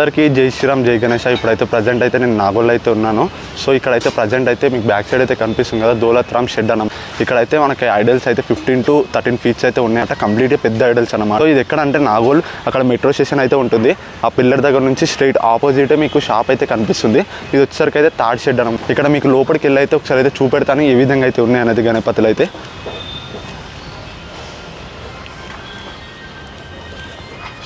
అందరికీ జై శ్రీరామ్ జై గణేష్. ఇప్పుడైతే ప్రజెంట్ అయితే నేను నాగోల్ అయితే ఉన్నాను. సో ఇక్కడైతే ప్రజెంట్ అయితే మీకు బ్యాక్ సైడ్ అయితే కనిపిస్తుంది కదా దౌలత్ షెడ్ అన్న. ఇక్కడైతే మనకి ఐడల్స్ అయితే 15 to 13 ఫీట్స్ అయితే ఉన్నాయంట. కంప్లీట్గా పెద్ద ఐడల్స్ అన్నమాట. సో ఇది ఎక్కడ అంటే నాగోల్ అక్కడ మెట్రో స్టేషన్ అయితే ఉంటుంది. ఆ పిల్లర్ దగ్గర నుంచి స్ట్రైట్ ఆపోజిట్ మీకు షాప్ అయితే కనిపిస్తుంది. ఇది వచ్చేసరికి అయితే థర్డ్ షెడ్ అన్నమాట. ఇక్కడ మీకు లోపలికి వెళ్ళి అయితే ఒకసారి అయితే చూపెడతాను ఏ విధంగా అయితే ఉన్నాయి అనేది గణపతులు అయితే.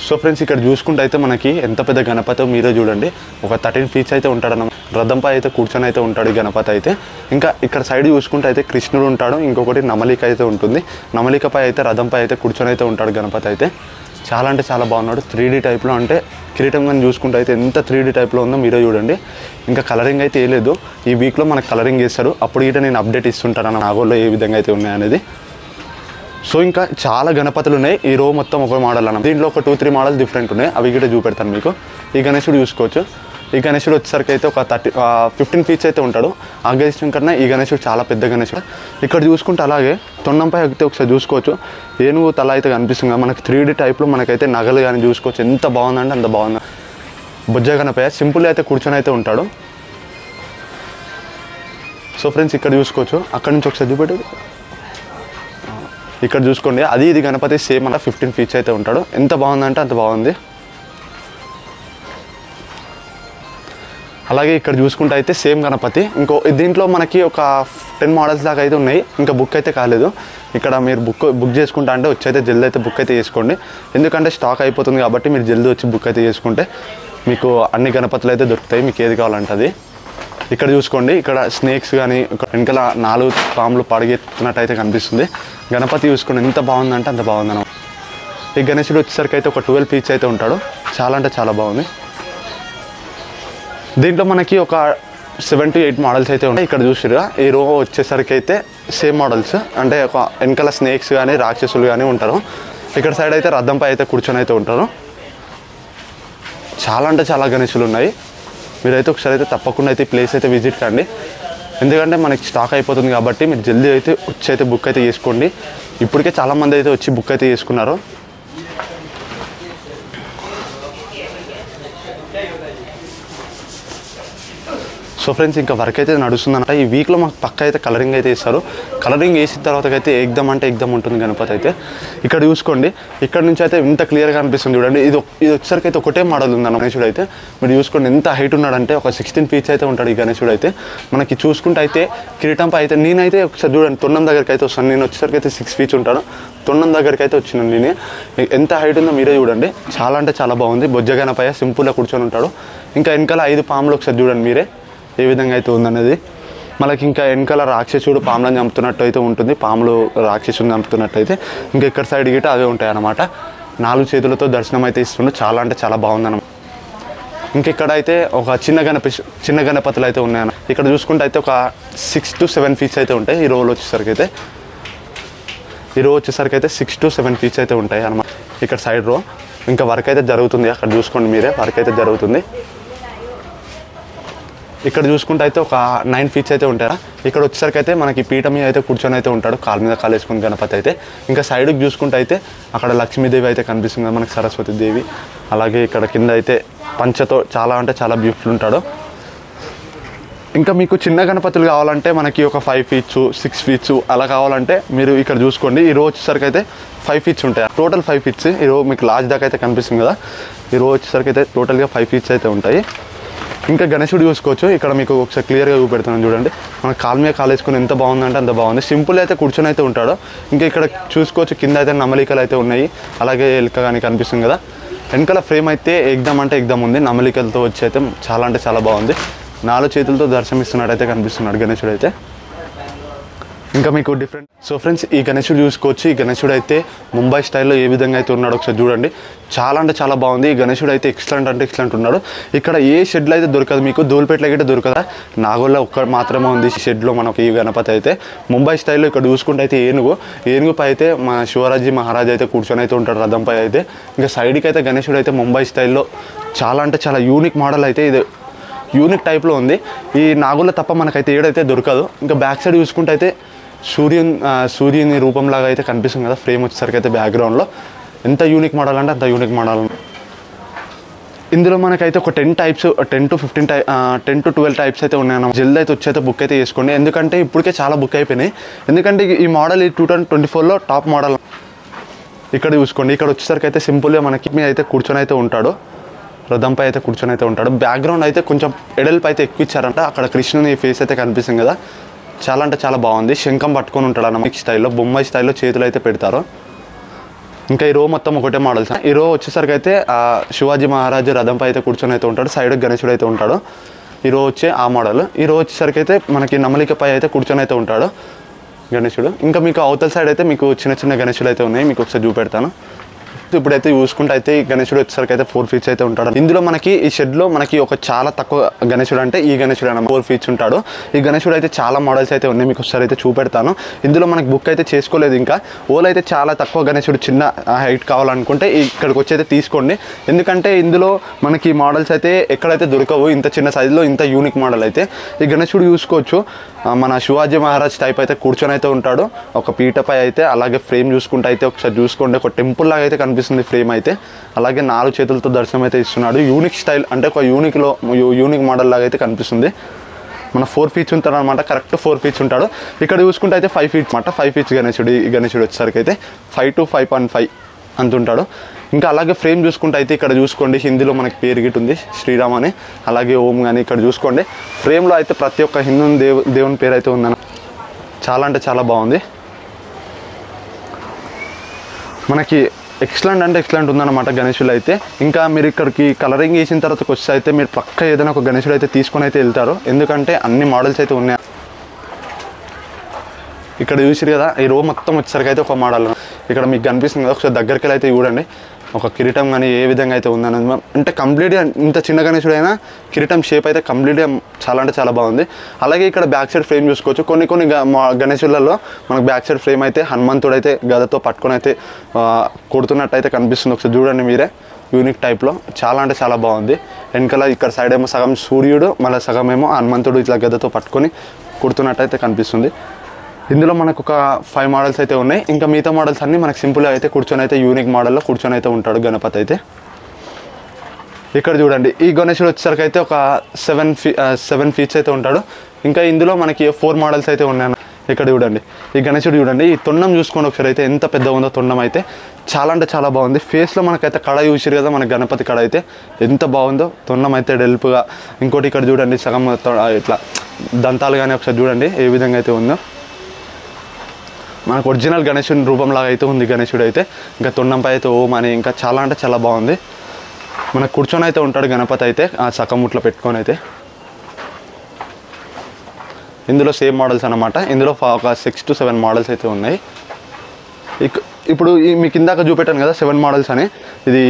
సో ఫ్రెండ్స్ ఇక్కడ చూసుకుంటే అయితే మనకి ఎంత పెద్ద గణపతి మీరే చూడండి. ఒక 13 ఫీట్స్ అయితే ఉంటాడన్నమాట. రథంపై అయితే కూర్చొని అయితే ఉంటాడు గణపతి అయితే. ఇంకా ఇక్కడ సైడ్ చూసుకుంటే అయితే కృష్ణుడు ఉంటాడు. ఇంకొకటి నమలిక అయితే ఉంటుంది. నమలికపై అయితే రథంపై అయితే కూర్చొని అయితే ఉంటాడు గణపతి అయితే. చాలా అంటే చాలా బాగున్నాడు. 3D టైప్లో అంటే కిరీటం కానీ చూసుకుంటే అయితే ఎంత 3D టైప్లో ఉందో మీరే చూడండి. ఇంకా కలరింగ్ అయితే వేయలేదు. ఈ వీక్లో మనకు కలరింగ్ చేస్తారు. అప్పుడు గిట్ట నేను అప్డేట్ ఇస్తుంటాను నాగోల్లో ఏ విధంగా అయితే ఉన్నాయనేది. సో ఇంకా చాలా గణపతులు ఉన్నాయి. ఈ రో మొత్తం ఒక మోడల్ అన్న. దీంట్లో ఒక 2-3 మోడల్స్ డిఫరెంట్ ఉన్నాయి. అవి కూడా చూపెడతాను మీకు. ఈ గణేశుడు చూసుకోవచ్చు. ఈ గణేశుడు వచ్చేసరికి అయితే ఒక 15 ఫీట్స్ అయితే ఉంటాడు. ఆ గణేశుడి కన్నా ఈ గణేశుడు చాలా పెద్ద గణేశుడు. ఇక్కడ చూసుకుంటే అలాగే తొండంపై అయితే ఒకసారి చూసుకోవచ్చు. ఏనుగు తల అయితే కనిపిస్తుంది కదా మనకి 3D టైప్లో. మనకైతే నగలు కానీ చూసుకోవచ్చు. ఎంత బాగుందంటే అంత బాగుంది. బొజ్జ గణపయ్య సింపుల్ అయితే కూర్చొని అయితే ఉంటాడు. సో ఫ్రెండ్స్ ఇక్కడ చూసుకోవచ్చు. అక్కడ నుంచి ఒకసారి చూపెట్టు. ఇక్కడ చూసుకోండి. అది ఇది గణపతి సేమ్ అలా 15 ఫీట్స్ అయితే ఉంటాడు. ఎంత బాగుందంటే అంత బాగుంది. అలాగే ఇక్కడ చూసుకుంటే అయితే సేమ్ గణపతి. దీంట్లో మనకి ఒక 10 మోడల్స్ దాకా అయితే ఉన్నాయి. ఇంకా బుక్ అయితే కాలేదు. ఇక్కడ మీరు బుక్ చేసుకుంటా అంటే వచ్చి అయితే జల్దీ అయితే బుక్ అయితే చేసుకోండి. ఎందుకంటే స్టాక్ అయిపోతుంది కాబట్టి మీరు జల్దీ వచ్చి బుక్ అయితే చేసుకుంటే మీకు అన్ని గణపతులు అయితే దొరుకుతాయి. మీకు ఏది కావాలంటే అది. ఇక్కడ చూసుకోండి. ఇక్కడ స్నేక్స్ కానీ వెనకాల 4 పాములు పడిగెత్తున్నట్టు అయితే కనిపిస్తుంది. గణపతి చూసుకోండి ఎంత బాగుందంటే అంత బాగుందన్న. ఈ గణేశుడు వచ్చేసరికి అయితే ఒక 12 ఫీట్స్ అయితే ఉంటాడు. చాలా అంటే చాలా బాగుంది. దీంట్లో మనకి ఒక 7 to 8 మోడల్స్ అయితే ఉంటాయి. ఇక్కడ చూసిరుగా ఈ రో వచ్చేసరికి అయితే సేమ్ మోడల్స్. అంటే ఒక వెనకాల స్నేక్స్ కానీ రాక్షసులు కానీ ఉంటారు. ఇక్కడ సైడ్ అయితే రథంపై అయితే కూర్చొని అయితే ఉంటారు. చాలా అంటే చాలా గణేశులు ఉన్నాయి. మీరైతే ఒకసారి అయితే తప్పకుండా అయితే ప్లేస్ అయితే విజిట్ కండి. ఎందుకంటే మనకి స్టాక్ అయిపోతుంది కాబట్టి మీరు జల్దీ అయితే వచ్చి అయితే బుక్ అయితే చేసుకోండి. ఇప్పటికే చాలామంది అయితే వచ్చి బుక్ అయితే చేసుకున్నారు. సో ఫ్రెండ్స్ ఇంకా వర్క్ అయితే నడుస్తుందన్నమాట. ఈ వీక్లో మాకు పక్క అయితే కలరింగ్ అయితే ఇస్తారు. కలరింగ్ వేసిన తర్వాత అయితే ఎగ్దమ్ అంటే ఎగ్దమ్ ఉంటుంది గణపతి అయితే. ఇక్కడ చూసుకోండి. ఇక్కడ నుంచి అయితే ఇంత క్లియర్గా అనిపిస్తుంది చూడండి. ఇది వచ్చేసరికి అయితే ఒకటే మోడల్ ఉందన్న గణేశుడు అయితే. మీరు చూసుకోండి ఎంత హైట్ ఉన్నాడంటే ఒక 16 ఫీట్స్ అయితే ఉంటాడు ఈ గణేశుడు అయితే. మనకి చూసుకుంటే అయితే కిరీటంపై అయితే నేనైతే ఒకసారి చూడండి తొండం దగ్గరికి అయితే వస్తాను. నేను వచ్చేసరికి అయితే 6 ఫీట్స్ ఉంటాడు. తొండం దగ్గరికి అయితే వచ్చినాను నేను. ఎంత హైట్ ఉందో మీరే చూడండి. చాలా అంటే చాలా బాగుంది. బొజ్జ గణపయ్య సింపుల్గా కూర్చొని ఉంటాడు. ఇంకా వెనకాల 5 పాములు ఒకసారి చూడండి మీరే ఏ విధంగా అయితే ఉందనేది. మనకి ఇంకా వెనకాల రాక్షసుడు పాములను చంపుతున్నట్టు అయితే ఉంటుంది. పాములు రాక్షసుని చంపుతున్నట్టు అయితే. ఇంకా ఇక్కడ సైడ్ గిట్ట అవే ఉంటాయి అన్నమాట. 4 చేతులతో దర్శనం అయితే ఇస్తుండే. చాలా అంటే చాలా బాగుందన్నమాట. ఇంకా ఇక్కడ అయితే ఒక చిన్న గణపతులు అయితే ఉన్నాయన్న. ఇక్కడ చూసుకుంటే అయితే ఒక 6 to 7 ఫీట్స్ అయితే ఉంటాయి. ఈ రోలో వచ్చేసరికి అయితే 6 to 7 ఫీట్స్ అయితే ఉంటాయి అన్నమాట. ఇక్కడ సైడ్ రో ఇంకా వర్క్ అయితే జరుగుతుంది. అక్కడ చూసుకోండి మీరే వర్క్ అయితే జరుగుతుంది. ఇక్కడ చూసుకుంటే అయితే ఒక 9 ఫీట్స్ అయితే ఉంటారా. ఇక్కడ వచ్చేసరికి అయితే మనకి పీఠ మీద అయితే కూర్చొని అయితే ఉంటాడు. కాలు మీద కాలు వేసుకుని గణపతి అయితే. ఇంకా సైడ్కి చూసుకుంటే అయితే అక్కడ లక్ష్మీదేవి అయితే కనిపిస్తుంది కదా మనకి, సరస్వతీదేవి. అలాగే ఇక్కడ కింద అయితే పంచతో చాలా అంటే చాలా బ్యూటిఫుల్ ఉంటాడు. ఇంకా మీకు చిన్న గణపతులు కావాలంటే మనకి ఒక 5 ఫీట్స్ 6 ఫీట్స్ అలా కావాలంటే మీరు ఇక్కడ చూసుకోండి. ఈ రో వచ్చేసరికి అయితే 5 ఫీట్స్ ఉంటాయి. Total 5 feets. ఈ రో మీకు లాస్ట్ దాకా అయితే కనిపిస్తుంది కదా. ఈ రో వచ్చేసరికి అయితే టోటల్గా 5 ఫీట్స్ అయితే ఉంటాయి. ఇంకా గణేశుడు చూసుకోవచ్చు. ఇక్కడ మీకు ఒకసారి క్లియర్గా చూపెడుతున్నాను చూడండి. మన కాలు మీద కాలు వేసుకుని ఎంత బాగుందంటే అంత బాగుంది. సింపుల్ అయితే కూర్చొని అయితే ఉంటాడు. ఇంకా ఇక్కడ చూసుకోవచ్చు కింద అయితే నమలికలు అయితే ఉన్నాయి. అలాగే ఎలుక కానీ కనిపిస్తుంది కదా. వెనకాల ఫ్రేమ్ అయితే ఎగ్దమ్ అంటే ఎగ్దమ్ ఉంది. నమలికలతో వచ్చి అయితే చాలా అంటే చాలా బాగుంది. 4 చేతులతో దర్శనమిస్తున్నట్టు అయితే కనిపిస్తున్నాడు గణేశుడు అయితే. ఇంకా మీకు డిఫరెంట్. సో ఫ్రెండ్స్ ఈ గణేశుడు చూసుకోవచ్చు. ఈ గణేశుడు అయితే ముంబై స్టైల్లో ఏ విధంగా అయితే ఉన్నాడు ఒకసారి చూడండి. చాలా అంటే చాలా బాగుంది. ఈ గణేశుడు అయితే ఎక్సలెంట్ అంటే ఎక్సలెంట్ ఉన్నాడు. ఇక్కడ ఏ షెడ్లో అయితే దొరకదు మీకు. ధూళిపేటలో అయితే దొరకదా. నాగోల్లో ఒక్క మాత్రమే ఉంది షెడ్లో మనకు ఈ గణపతి అయితే. ముంబై స్టైల్లో ఇక్కడ చూసుకుంటే అయితే ఏనుగుపై అయితే మా శివరాజీ మహారాజ్ అయితే కూర్చొని అయితే ఉంటాడు రథంపై అయితే. ఇంకా సైడ్కి అయితే గణేశుడు అయితే ముంబై స్టైల్లో చాలా అంటే చాలా యూనిక్ మోడల్ అయితే ఇది. యూనిక్ టైప్లో ఉంది. ఈ నాగోల్లో తప్ప మనకైతే ఏడైతే దొరకదు. ఇంకా బ్యాక్ సైడ్ చూసుకుంటే అయితే సూర్యుని రూపంలాగా అయితే కనిపిస్తుంది కదా ఫ్రేమ్ వచ్చేసరికి అయితే బ్యాక్గ్రౌండ్లో. ఎంత యూనిక్ మోడల్ అంటే అంత యూనిక్ మోడల్. ఇందులో మనకైతే ఒక 10 టైప్స్ 10 to 12 టైప్స్ అయితే ఉన్నాయన్న. జల్దీ అయితే వచ్చి అయితే బుక్ అయితే చేసుకోండి, ఎందుకంటే ఇప్పటికే చాలా బుక్ అయిపోయినాయి. ఎందుకంటే ఈ మోడల్ 2024లో టాప్ మోడల్. ఇక్కడ చూసుకోండి, ఇక్కడ వచ్చేసరికి అయితే సింపుల్గా మనకి మీద అయితే కూర్చొని అయితే ఉంటాడు, రథంపై అయితే కూర్చొని అయితే ఉంటాడు. బ్యాక్గ్రౌండ్ అయితే కొంచెం ఎడల్పు అయితే ఎక్కువ ఇచ్చారంట. అక్కడ కృష్ణుని ఫేస్ అయితే కనిపిస్తుంది కదా, చాలా అంటే చాలా బాగుంది. శంఖం పట్టుకొని ఉంటాడు అన్న స్టైల్లో, బొమ్మాయి స్టైల్లో చేతులు అయితే పెడతారు. ఇంకా ఈ రో మొత్తం ఒకటే మోడల్స్. ఈ రో వచ్చేసరికి అయితే శివాజీ మహారాజు రథంపై అయితే కూర్చొని అయితే ఉంటాడు, సైడ్ గణేశుడు అయితే ఉంటాడు. ఈ రో వచ్చే ఆ మోడల్. ఈ రో వచ్చేసరికి అయితే మనకి నమలికపై అయితే కూర్చొని అయితే ఉంటాడు గణేశుడు. ఇంకా మీకు అవతల సైడ్ అయితే మీకు చిన్న చిన్న గణేశుడు అయితే ఉన్నాయి, మీకు ఒకసారి చూపెడతాను. ఇప్పుడైతే చూసుకుంటే అయితే ఈ గణేశుడు వచ్చేసరికి అయితే 4 ఫీట్స్ అయితే ఉంటాడు. ఇందులో మనకి ఈ షెడ్లో మనకి ఒక చాలా తక్కువ గణేశుడు అంటే ఈ గణేశుడు అన్న 4 ఫీట్స్ ఉంటాడు. ఈ గణేశుడు అయితే చాలా మోడల్స్ అయితే ఉన్నాయి, మీకు ఒకసారి అయితే చూపెడతాను. ఇందులో మనకి బుక్ అయితే చేసుకోలేదు ఇంకా. ఓల్ అయితే చాలా తక్కువ గణేశుడు చిన్న హైట్ కావాలనుకుంటే ఇక్కడికి వచ్చి అయితే తీసుకోండి, ఎందుకంటే ఇందులో మనకి మోడల్స్ అయితే ఎక్కడైతే దొరకవు ఇంత చిన్న సైజులో ఇంత యూనిక్ మోడల్ అయితే. ఈ గణేశుడు చూసుకోవచ్చు, మన శివాజీ మహారాజ్ టైప్ అయితే కూర్చొని అయితే ఉంటాడు ఒక పీటపై అయితే. అలాగే ఫ్రేమ్ చూసుకుంటే అయితే ఒకసారి చూసుకోండి, ఒక టెంపుల్ లాగా అయితే కనిపిస్తుంది ఫ్రేమ్ అయితే. అలాగే 4 చేతులతో దర్శనం అయితే ఇస్తున్నాడు. యూనిక్ స్టైల్ అంటే ఒక యూనిక్ మోడల్ లాగా అయితే కనిపిస్తుంది. మన 4 ఫీట్స్ ఉంటాడు అనమాట, కరెక్ట్ 4 ఫీట్స్ ఉంటాడు. ఇక్కడ చూసుకుంటే అయితే 5 ఫీట్స్ అనమాట, 5 ఫీట్స్ గణేశుడు. ఈ గణేశుడు వచ్చేసరికి అయితే 5 to 5.5 అంత ఉంటాడు. ఇంకా అలాగే ఫ్రేమ్ చూసుకుంటే అయితే ఇక్కడ చూసుకోండి, హిందీలో మనకి పేరు గిట్ ఉంది శ్రీరామ్ అని, అలాగే ఓం కానీ. ఇక్కడ చూసుకోండి ఫ్రేమ్లో అయితే ప్రతి ఒక్క హిందూ దేవుని పేరు అయితే ఉందన్న. చాలా అంటే చాలా బాగుంది, మనకి ఎక్సలెంట్ అంటే ఎక్సలెంట్ ఉందన్నమాట గణేశులు అయితే. ఇంకా మీరు ఇక్కడికి కలరింగ్ వేసిన తర్వాత వస్తే అయితే మీరు పక్క ఏదైనా ఒక గణేశుడు అయితే తీసుకొని అయితే వెళ్తారు, ఎందుకంటే అన్ని మోడల్స్ అయితే ఉన్నాయి. ఇక్కడ చూసిరు కదా, ఈ రో మొత్తం వచ్చేసరికి అయితే ఒక మోడల్. ఇక్కడ మీకు కనిపిస్తుంది కదా, ఒకసారి దగ్గరికి వెళ్ళి అయితే చూడండి ఒక కిరీటం కానీ ఏ విధంగా అయితే ఉందన్నది. అంటే కంప్లీట్గా ఇంత చిన్న గణేశుడు అయినా కిరీటం షేప్ అయితే కంప్లీట్గా చాలా అంటే చాలా బాగుంది. అలాగే ఇక్కడ బ్యాక్ సైడ్ ఫ్రేమ్ చూసుకోవచ్చు, కొన్ని గణేశులలో మనకు బ్యాక్ సైడ్ ఫ్రేమ్ అయితే హనుమంతుడు అయితే గదతో పట్టుకొని అయితే కొడుతున్నట్టు అయితే కనిపిస్తుంది. ఒకసారి చూడండి మీరే, యూనిక్ టైప్లో చాలా అంటే చాలా బాగుంది. వెనకాల ఇక్కడ సైడ్ ఏమో సగం సూర్యుడు, మళ్ళీ సగం ఏమో హనుమంతుడు ఇట్లా గదతో పట్టుకొని కొడుతున్నట్టు అయితే కనిపిస్తుంది. ఇందులో మనకు ఒక 5 మోడల్స్ అయితే ఉన్నాయి. ఇంకా మిగతా మోడల్స్ అన్నీ మనకు సింపుల్గా అయితే కూర్చొని అయితే యూనిక్ మోడల్లో కూర్చొని అయితే ఉంటాడు గణపతి అయితే. ఇక్కడ చూడండి, ఈ గణేశుడు వచ్చేసరికి అయితే ఒక 7 ఫీట్స్ అయితే ఉంటాడు. ఇంకా ఇందులో మనకి 4 మోడల్స్ అయితే ఉన్నాయి. ఇక్కడ చూడండి, ఈ గణేశుడు చూడండి, ఈ తొండం చూసుకోండి ఒకసారి అయితే ఎంత పెద్ద ఉందో తొండం అయితే. చాలా అంటే చాలా బాగుంది. ఫేస్లో మనకైతే కళ చూసిరు కదా, మన గణపతి కళ అయితే ఎంత బాగుందో. తొండం అయితే డెల్పుగా. ఇంకోటి ఇక్కడ చూడండి, సగం ఇట్లా దంతాలు కానీ ఒకసారి చూడండి ఏ విధంగా అయితే ఉందో. మనకు ఒరిజినల్ గణేశుని రూపంలాగా అయితే ఉంది గణేశుడు అయితే. ఇంకా తొండంపై అయితే ఓం అని, ఇంకా చాలా అంటే చాలా బాగుంది. మనకు కూర్చొని అయితే ఉంటాడు గణపతి అయితే ఆ సకముట్లో పెట్టుకొని అయితే. ఇందులో సేమ్ మోడల్స్ అన్నమాట. ఇందులో ఒక 6 to 7 మోడల్స్ అయితే ఉన్నాయి. ఇప్పుడు మీకు ఇందాక చూపెట్టాను కదా 7 మోడల్స్ అని, ఇది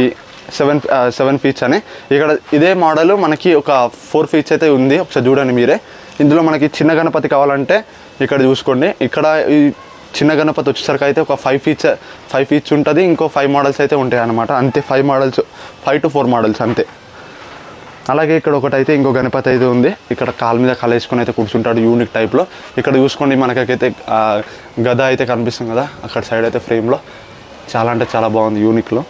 7 ఫీట్స్ అని. ఇక్కడ ఇదే మోడల్ మనకి ఒక 4 ఫీట్స్ అయితే ఉంది, ఒకసారి చూడండి మీరే. ఇందులో మనకి చిన్న గణపతి కావాలంటే ఇక్కడ చూసుకోండి, ఇక్కడ ఈ చిన్న గణపతి వచ్చేసరికి అయితే ఒక 5 ఫీట్స్ ఉంటుంది. ఇంకో 5 మోడల్స్ అయితే ఉంటాయి అన్నమాట, అంతే. 5 to 4 మోడల్స్ అంతే. అలాగే ఇక్కడ ఒకటైతే ఇంకో గణపతి అయితే ఉంది, ఇక్కడ కాళ్ళ మీద వేసుకొని అయితే కూర్చుంటాడు యూనిక్ టైప్లో. ఇక్కడ చూసుకోండి మనకైతే గద అయితే కనిపిస్తుంది కదా అక్కడ సైడ్ అయితే ఫ్రేమ్లో. చాలా అంటే చాలా బాగుంది యూనిక్లో.